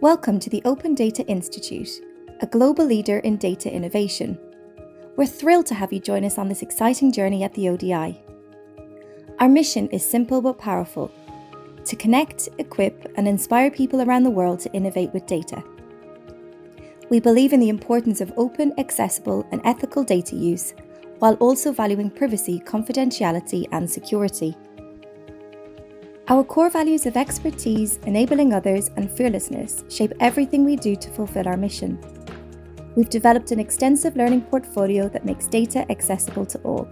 Welcome to the Open Data Institute, a global leader in data innovation. We're thrilled to have you join us on this exciting journey at the ODI. Our mission is simple but powerful: to connect, equip, and inspire people around the world to innovate with data. We believe in the importance of open, accessible, and ethical data use, while also valuing privacy, confidentiality, and security. Our core values of expertise, enabling others, and fearlessness shape everything we do to fulfill our mission. We've developed an extensive learning portfolio that makes data accessible to all.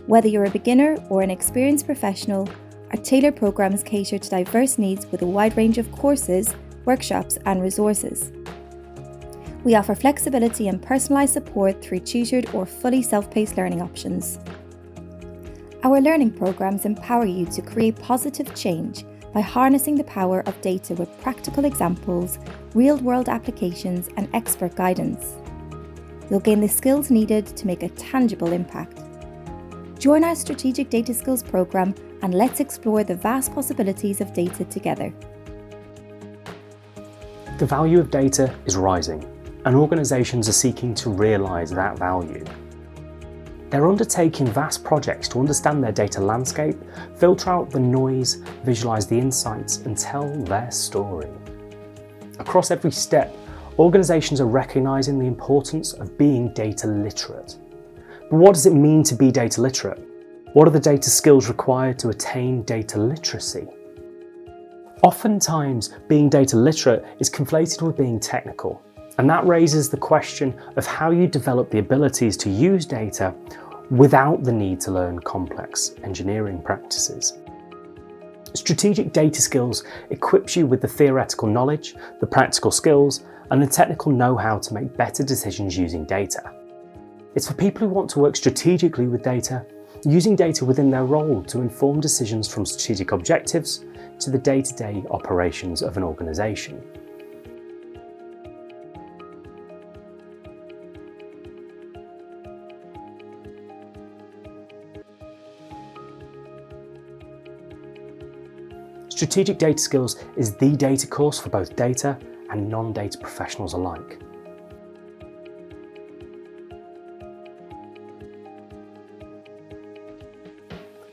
Whether you're a beginner or an experienced professional, our tailored programs cater to diverse needs with a wide range of courses, workshops, and resources. We offer flexibility and personalised support through tutored or fully self-paced learning options. Our learning programs empower you to create positive change by harnessing the power of data with practical examples, real-world applications, and expert guidance. You'll gain the skills needed to make a tangible impact. Join our Strategic Data Skills program and let's explore the vast possibilities of data together. The value of data is rising, and organisations are seeking to realise that value. They're undertaking vast projects to understand their data landscape, filter out the noise, visualise the insights, and tell their story. Across every step, organisations are recognising the importance of being data literate. But what does it mean to be data literate? What are the data skills required to attain data literacy? Oftentimes, being data literate is conflated with being technical, and that raises the question of how you develop the abilities to use data without the need to learn complex engineering practices. Strategic data skills equips you with the theoretical knowledge, the practical skills, and the technical know-how to make better decisions using data. It's for people who want to work strategically with data, using data within their role to inform decisions from strategic objectives to the day-to-day operations of an organisation. Strategic Data Skills is the data course for both data and non-data professionals alike.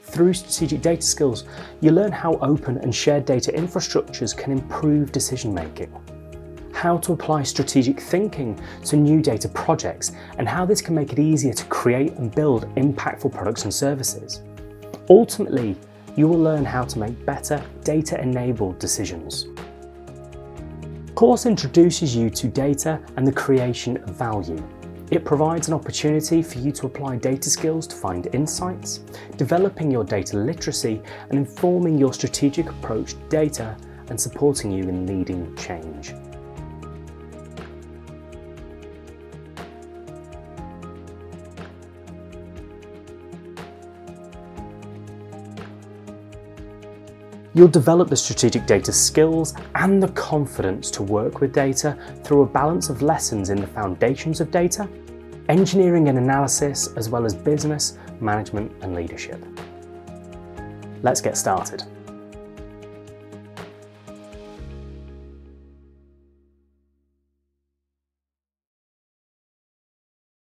Through Strategic Data Skills, you learn how open and shared data infrastructures can improve decision making, how to apply strategic thinking to new data projects, and how this can make it easier to create and build impactful products and services. Ultimately, you will learn how to make better data-enabled decisions. The course introduces you to data and the creation of value. It provides an opportunity for you to apply data skills to find insights, developing your data literacy and informing your strategic approach to data and supporting you in leading change. You'll develop the strategic data skills and the confidence to work with data through a balance of lessons in the foundations of data, engineering and analysis, as well as business, management and leadership. Let's get started.